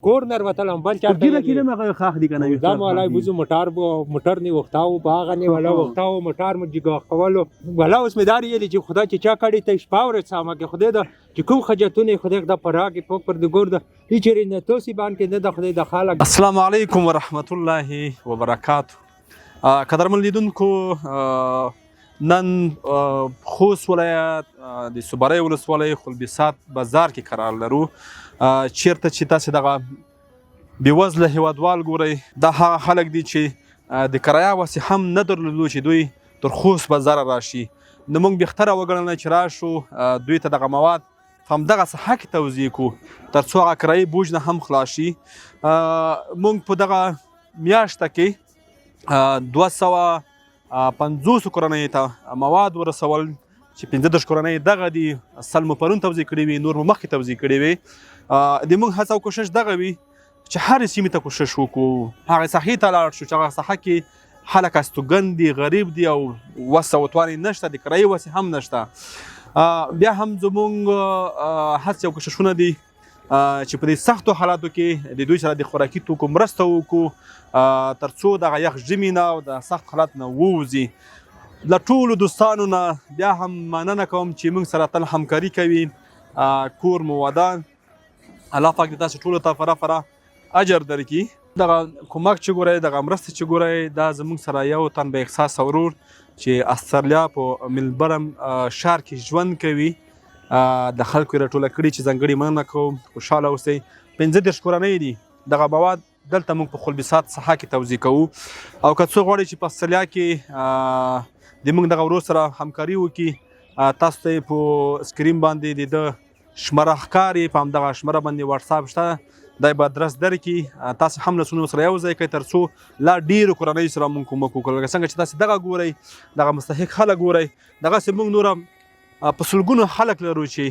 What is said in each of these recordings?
کور نروتلم بل چاته ګیره کېدم هغه خاخ دي که نه دا مالای بوزو موټر نی وختاو په هغه نی ولا وختاو موټر مو جګه کولو ولا اوس مې دار یې چې خدای چې چا کړی ته شپه ورځ سامه کې خدای دا چې کوم خجتونه خدای دا پراګي پوک پر د ګور دا هیڅ نه توسی باندې نه د خدای د خالق. السلام علیکم ورحمت الله وبرکاته. قدرمن لیدونکو نن خوست ولایت د صبرۍ ولسوالۍ خلبسات بازار کې قرار لرو چیرته چې تاسې دغه بېوزله هیوادوال ګورئ دا هغه خلک دي چې د کرایه وسې هم نه درلودلو چې دوی تر خوست بازاره راشي نو موږ بهتره وګڼله چې راشو دوی ته دغه مواد په همدغه ساحه کې توزیع کړو تر څو هغه کرایي بوج نه هم خلاص شي. موږ په دغه میاشته کې 250 کورنیو ته مواد ورسول چې 15 کورنۍ دغه دي سل مو پرون توزیع کړي وي نور مو مخکې توزیع کړي وي. د موږ هڅه او کوشش دغه وي چې هرې سیمې ته کوشش وکړو هغې ساحې ته لاړ شو چې هغه ساحه کې خلک استوګن دي غریب دي او وسه او توان یې نشته د کرایي وسې هم نشته. بیا هم زموږ هڅې او کوششونه دي چې په دې سختو حالاتو کې د دوی سره د خوراکي توکو مرسته وکړو تر څو دغه یخ ژمي نه او د سخت حالات نه ووځي. له ټولو دوستانو نه بیا هم مننه کوم چې موږ سره تل همکاري کوي. کور مو ودان الله پاک دې تاسو ټولو ته فرا اجر درکړي. دغه کومک چې ګورئ دغه مرسته چې ګورئ دا زموږ سره یو تن به احساس ورور چې استرالیا په ملبرن ښار کې ژوند کوي د خلکو یې راټوله کړي چې ځانګړې مننه کوم خوشحاله اوسئ. 15 کورنۍ دي دغه مواد دلته موږ په خلبسات ساحه کې توزیع کوو او که څوک غواړي چې په استرالیا کې د موږ دغه ورور سره همکاري وکړي تاسو ته یې په سکرین باندې د ده شمره ښکاري په همدغه شمره باندې واتساپ شته دی به ادرس درکړي تاسو هم لاسونه سره یو ځای کړئ تر څو لا ډېرو کورنیو سره موږ کومک وکړو لکه څنګه چې تاسې دغه ګورئ دغه مستحق خلک ګورئ دغسې موږ نوره په سلګونو خلک لرو چې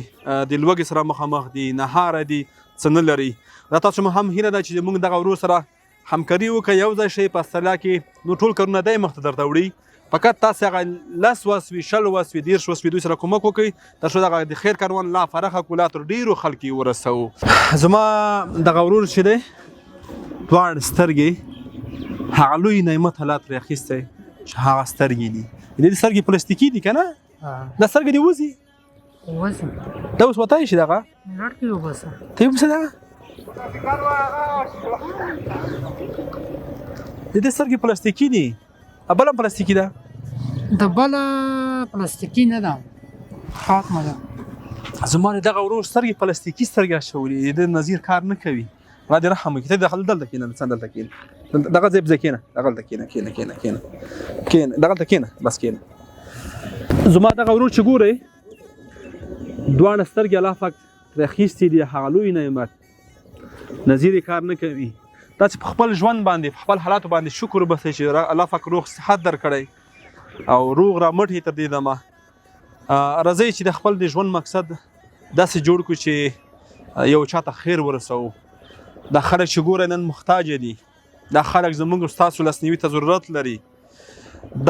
د لوږې سره مخامخ دي نهاره دي څه نه لري. دا تاسو مو هم هیله ده چې موږ دغه ورور سره همکاري وکړئ یو ځای شئ په استرالیا کې نو ټول کارونه دی مخته درته وړي فقط تاسې هغه 10 وسوي 20 وسوي 30 وسوي دوی سره کومک وکړئ تر څو دغه د خیر کاروان لا پراخه کړو لا تر ډېرو خلکو یې ورسوو. زما دغه ورور چې دی دواړه سترګې هغه لوی نعمت الله ترې اخیستی چې هغه سترګې دي د دې سترګې پلاستیکي دي که نه دا سترګې دې وځي دا اوس وتی شي دغه ته یې وباسه دغه د دې سترګې پلاستیکي دي بله پلاستیکي ده د بله پلاستیکي نه ده خاتمه ده زما دغه ورور سترګې پلاستیکي سترګې اچولي د نظیر کار نه کوي الله دې رحم وکړي ته دلته کښېنه دلته کښېنه دغه ځای په ځای کښېنه دغلته کښېنه دغلته کښېنه بس کښېنه. زما دغه ورور چې ګورئ دواړه سترګې الله پاک ترې اخیستې دي هغه لوی نعمت نظیر کار نه کوي. تاسې په خپل ژوند باندې په خپل حالاتو باندې شکر وباسئ چې الله پاک روغ صحت درکړی او روغ را مټ یې تر دې دمه راځئ چې د خپل د ژوند مقصد داسې جوړ کړو چې یو چاته خیر ورسوو. دا خلک چې ګوره نن محتاجه دي دا خلک زموږ ستاسو لاسنیوي ته ضرورت لري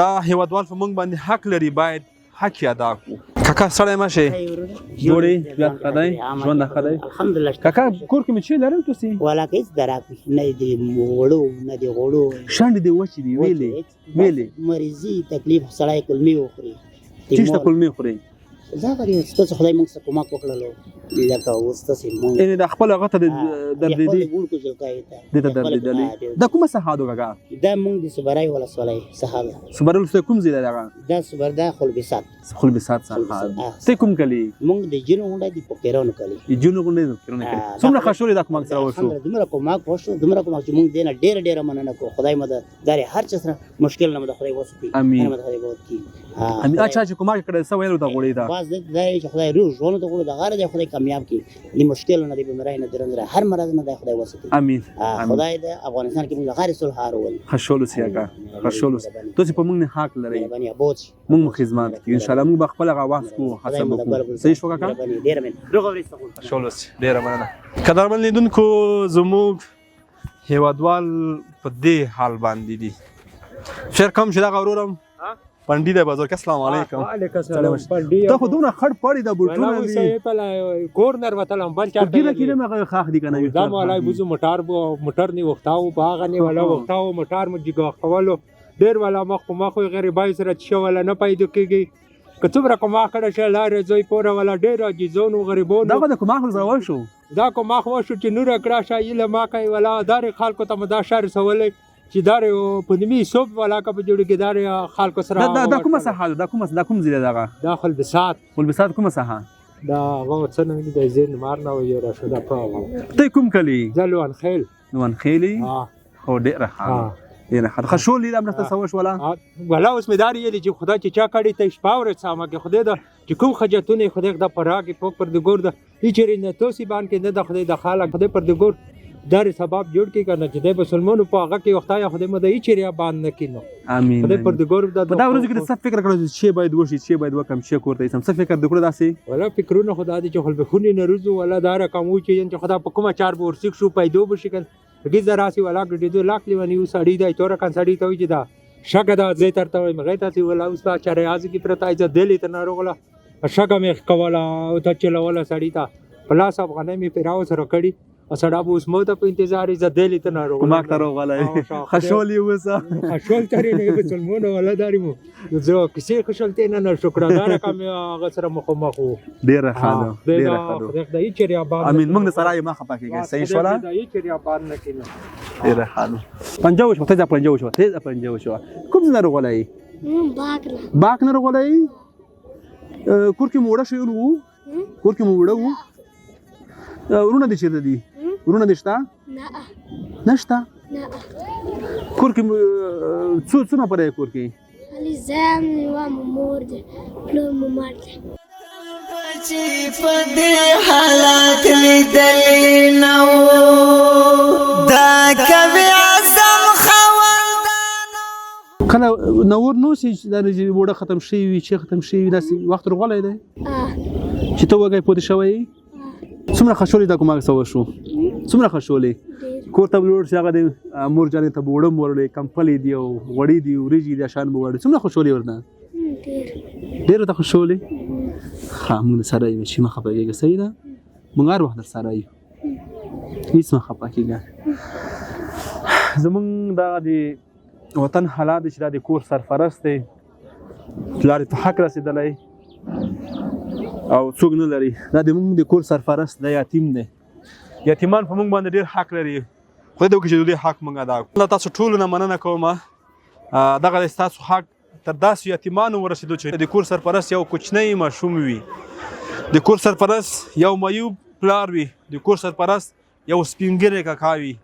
دا هیوادوال په موږ باندې حق لري باید حق یې ادا کړو. کاکا سړی مه شئ جوړې بیا ښه دی ژوند ښه دی الحمدلله. کاکا کور کې مې څه لرم تاسې ولا هېڅ د راکړي نه د وړو نه د غوړو شنډې دې وچې دي ویلې مریضي تکلیف سړی کلمې وخوري چې شته کلمې خوري دا غري ستاسو خدای موږ سره کومک وکړلو لکه اوس تاسې موږ یعنې د خپل هغه ته دردېدي دې ته دردېدلې دا کومه ساحه ده کاکا دا موږ د صبرۍ ولسوالۍ ساحه ده. صبرۍ ولسوالۍ کوم ځای دی هغه دا صبردا خلبسات ساحه ته کوم کلي موږ د جنو غونډه د فقیرانو کلي جنو غونډه کړنه څومره خښولې دا کومک سره وشو دومره کومک وشو دومره کومک چې موږ دې نه ډېره مننه کوو خدای مدد داري هر چا سره مشکل نه مدد خدای وساتي امين خدای وکړي. امين اچھا چې کومک کړی څه ویلو دا غوړې دا باز دې چې خدای روح ژوند ته غوړو د غاره دې خدای کامیاب کړي د مشکل نه د بیماری نه درنده هر مرض نه د خدای وساتي امين خدای د افغانستان کې موږ غاره صلح هارول خښولو سیاګه خښولو تاسو په موږ نه حق لرئ باندې ابوت موږ خدمت کوو ان شاء الله موږ بخپل غواس کو حسب کو صحیح شو کاکا ډیر من روغوري استغفر خښولو ډیر مننه. قدرمن لیدونکو زموږ هیوادوال په دې حال باندې دي خیر کوم چې دا غورورم پنډي دی بازار کې. السلام علیکم. وعلیکم السلام. پنډي ته خو دومره خړ پړی دا بوټونه ولا دي. وسه په کورنر وتلم بل چا ګیره کې نه خاخ دي کنه. دا مالای بوزو موټر نی وختاو باغ نی ولا وختاو موټر مجګه خولو ډیر ولا مخ خو غریبای سره چې ولا نه پیدا کیږي. که څومره کومه کړه چې لارې زوی پوره ولا ډیر عجیزونو غریبونو. دا د کومه خو زو شو. دا کومه خو شو چې نور کړه شایله ما کوي ولا دار خلکو ته مدا شهر سوالې چې دار په نیمه صبح ولا کا په جوړ کې دار خلکو سره. دا کومه ساحه دا کوم زیاده دغه داخل بسات کومه ساحه دا غو څنګه د زین مارنه و یو راشد په ته کوم کلی زلوان خیل نوان خیلی او ډیره ډیره خشول دې امر ته سوش ولا اوس مداري دې چې خدای چې چا کړي ته شپاور سامه کې خدای دا چې کوم خجتونه خدای د پراګي په پر د ګور د هیچري نه توسی باندې نه د خدای د خالق خدای پر د ګور دار سبب جوړ کی کنه چې د مسلمانانو په هغه کې وختای خدای مده هیچري باندې نه کینو. امين. خدای پر د ګور د دا ورځ کې څه فکر کړو چې باید وشي چې باید وکم چې کوته سم څه فکر د کړو داسې ولا فکرونه خدای دې چې خپل بخونی نه روزو ولا دار کوم چې خدای په کومه چار بور سیک شو پیدو بشکل هغه زراسی ولا ګډې لاک لیونی وسړی دی تور کان سړی ته وځي دا شګه دا زې ترته مګی تاسو ولا اوس په چارې از کی پرتای ځ دلی ته ناروغله شګه مې کولا او ته چلوله سړی ته پلاس افغانې مې پیراو سره کړی اسړه به اوس مو ته په انتظار ز دلی ته ناروغله کومه تر غلای خشولې وسه خشول ترې نه به سلمونه ولا دارمو زه کیسه خشلته نه شکرانه کوم هغه سره مخ ډیره خاله ډیره خاله خدای چې ریا باندې امين موږ سره ما خپه کېږي صحیح شولا خدای چې ریا باندې کینو ډیره خاله پنځو شو ته پنځو شو کوم نه غلای باک نه غلای کور کې موړه شو کور کې موړه وو ورونه دي چیرته دي ورونه دشتا نه نشتا نه کور کې څو نه پرې کور کې علي زام و مور دي پلو ممر دي چې په دې حالات لیدل نو دا کوي اعظم خوندانو کله نور نو چې دا وړه ختم شي وي چې ختم شي داسې وخت ورغلی دی چې ته وګای پوه شوی څومره خشولې دا کومه سو شو څومره خشولې کور ته لور چې هغه د مور جانې ته وړم ورلې کمپلې دی او وړې دی ورېږي د شان بوړې څومره خشولې ورنه ډېر ته خشولې موږ سره یې چې مخه پېږي صحیح ده موږ هر وخت سره یې هیڅ مخه پېږي زمونږ دا د وطن حالات چې د کور سرپرست دی لارې ته حق رسېدلی او څوک نه لري دا د موږ د کور سرپرست د یتیم دی یتیمان په موږ باندې ډېر حق لري خدای دې وکړي چې د دې حق موږ ادا کړو تاسو ټولو نه مننه کوم دغه ستاسو حق تر داسې یتیمانو ورسېدو چې د کور سرپرست یو کوچنی ماشوم وي د کور سرپرست یو معیوب پلار وي د کور سرپرست یو سپینګیری کاکا وي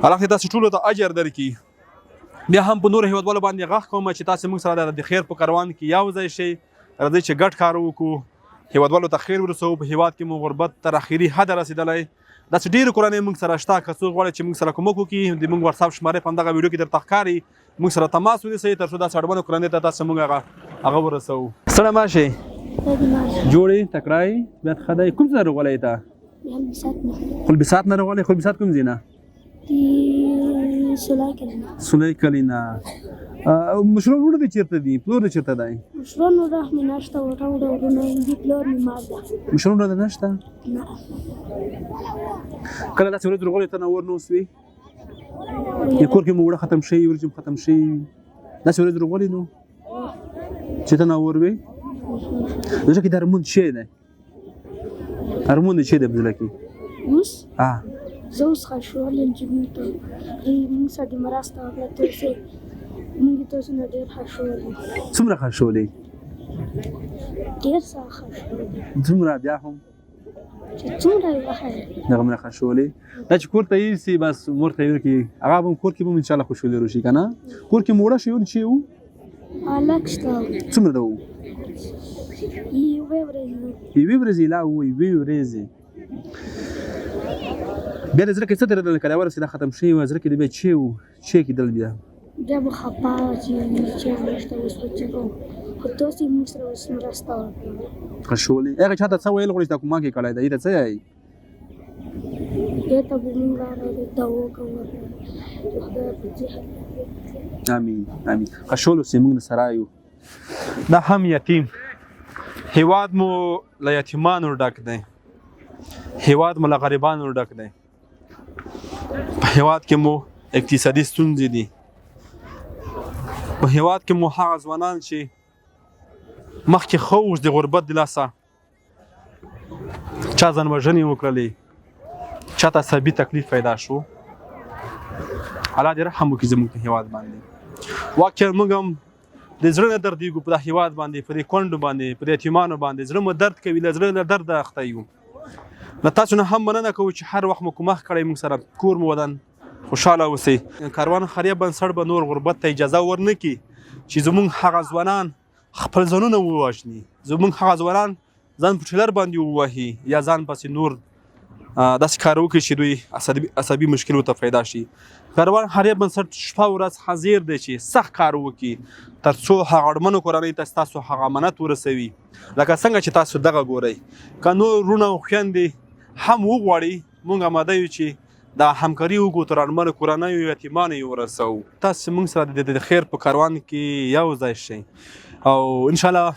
الله دې تاسو ټولو ته اجر درکړي بیا هم په نورو هیوادوالو باندې غږ کوم چې تاسو موږ سره د خیر په کاروان کې یو ځای شئ راځئ چې ګډ کار وکړو هیوادوالو ته خیر ورسوو په هیواد کې مو غربت تر اخري حده رسېدلی داسې ډېرې کورنۍ موږ سره شته که څوک غواړي چې موږ سره کومک وکړي د موږ واتساپ شمارې په همدغه ویډیو کې درته ښکاري موږ سره تماس ونیسئ تر څو داسې اړمنو کورنۍ ته تاسو موږ هغه ورسوو ستړی مه شئ جوړې تکړه یې بیا ښه دی کوم ځای نه راغلی ته خلبسات نه راغلی خلبسات کوم ځای نه سولای کلی نه مشرون وړه دې چېرته دي پلور دې چېرته دی مشرون وړه مې نشته وړه وړونه دي پلور مې مار ده مشرون وړه نشته نه کله داسې ورځ راغلی ته نه ور نه اوسوي کور کې مو وړه ختم شوي ورجم ختم شوي داسې ورځ راغلی نو چې ته نه ور وې زه کې د ارموند شی دی ارموند شی دی په زړه کې اوس زه اوس خشول یم چې موږ سره دې مرسته وکړه تاسو موږ تاسو نه ډېر خشول څومره خشولې ډېر څه خشول څومره بیا هم چې څومره یې وخایې دغه مله خشولې دا چې کور ته یوسي بس مور ته یې ورکړي هغه به کور کې به انشاءالله خوشحالي راشي که نه کور کې موړه شي چې و هلک شته څومره ده و یوې ورځې لا و یوې ورځې بیا د زړه کې څه درېدل که دا ورسېده ختم شوي وه زړه کې د بیا چې و چې کېدل بیا به خفه وه چې نشته اوس به چې کوم خو تاسې موږ سره اوس مرسته وکړه خشولې هغه چا ته څه ویل غواړي چې دا کومه کې کړی دی ته څه یې دې ته به مونږ راغلو دعا وکړو چې خدای په جهاد امین امین خشول اوسې موږ سره یو دا هم یتیم هیواد مو له یتیمانو ډک دی هیواد مو له غریبانو ډک دی په هیواد کې مو اقتصادي ستونزې دي په هیواد کې مو هغه ځوانان چې مخکې ښه اوس د غربت د لاسه چا ځان وژنې وکړلې چاته عصبي تکلیف پیدا شو الله دې رحم وکړي زموږ په هیواد باندې واقعا موږ هم د زړه نه دردېږو په دا هیواد باندې په دې کونډو باندې په دې یتیمانو باندې زړه مو درد کوي له زړه نه درده اخته یو له تاسو نه هم مننه کوو چې هر وخت مو کومک کړی موږ سره کور مو ودان خوشحاله اوسئ کاروان خریه بنسټ به نور غربت ته اجازه ورنه کړي چې زموږ هغه ځوانان خپل ځانونه ووژني زموږ هغه ځوانان ځان په ټریلر باندې ووهي یا ځان پسې نور داسې کار وکړي چې دوی عصبي مشکلو ته پیدا شي کاروان خریه بنسټ شپه ورځ حاضر دی چې سخت کار وکړي تر څو هغه اړمنو کورنۍ ته ستاسو هغه امانت ورسوي لکه څنګه چې تاسو دغه ګورئ که نور وروڼه او خویندې هم وغواړي موږ اماده یو چې دا همکاري وکړو تر اړمنو کورنیو یتیمانو یې ورسوو تاسو موږ سره د خیر په کاروان کې یو ځای شئ او انشاءالله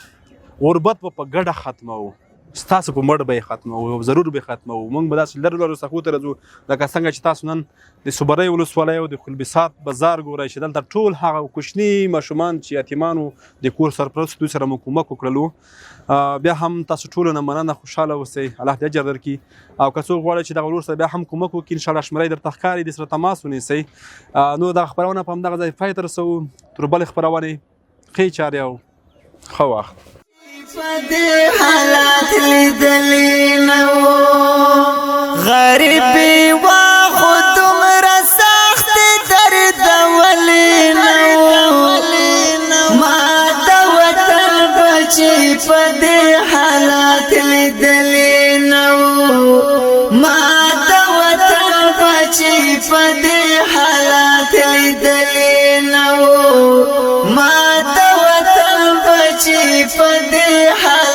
غربت به په ګډه ختموو ستاسو په مړ به یې ختموو ضرور به یې ختموو موږ به داسې لرو لرو سخو ته راځو لکه څنګه چې تاسو نن د صبرۍ ولسوالۍ او د خلبسات بازار ګورئ چې دلته ټول هغه کوچني ماشومان چې یتیمانو د کور سرپرست دوی سره مو کومک وکړلو بیا هم تاسو ټولو نه مننه خوشحاله اوسئ الله دې اجر درکړي او که څوک غواړي چې دغه ورور سره بیا هم کومک وکړي انشاءالله شمېره یې درته ښکاري دې سره تماس ونیسئ نو دغه خپرونه په همدغه ځای پای ته رسوو تر بلې خپرونې ښې چارې او ښه وخت پدې حالات لیدلې نه وو غریبي وا خو دومره سخت درد ولې نه وو ما د وطن بچي پدې حالات لیدلې نه وو ما د وطن بچي پدې حالات لیدلې نه وو ما د وطن بچي پدې حالات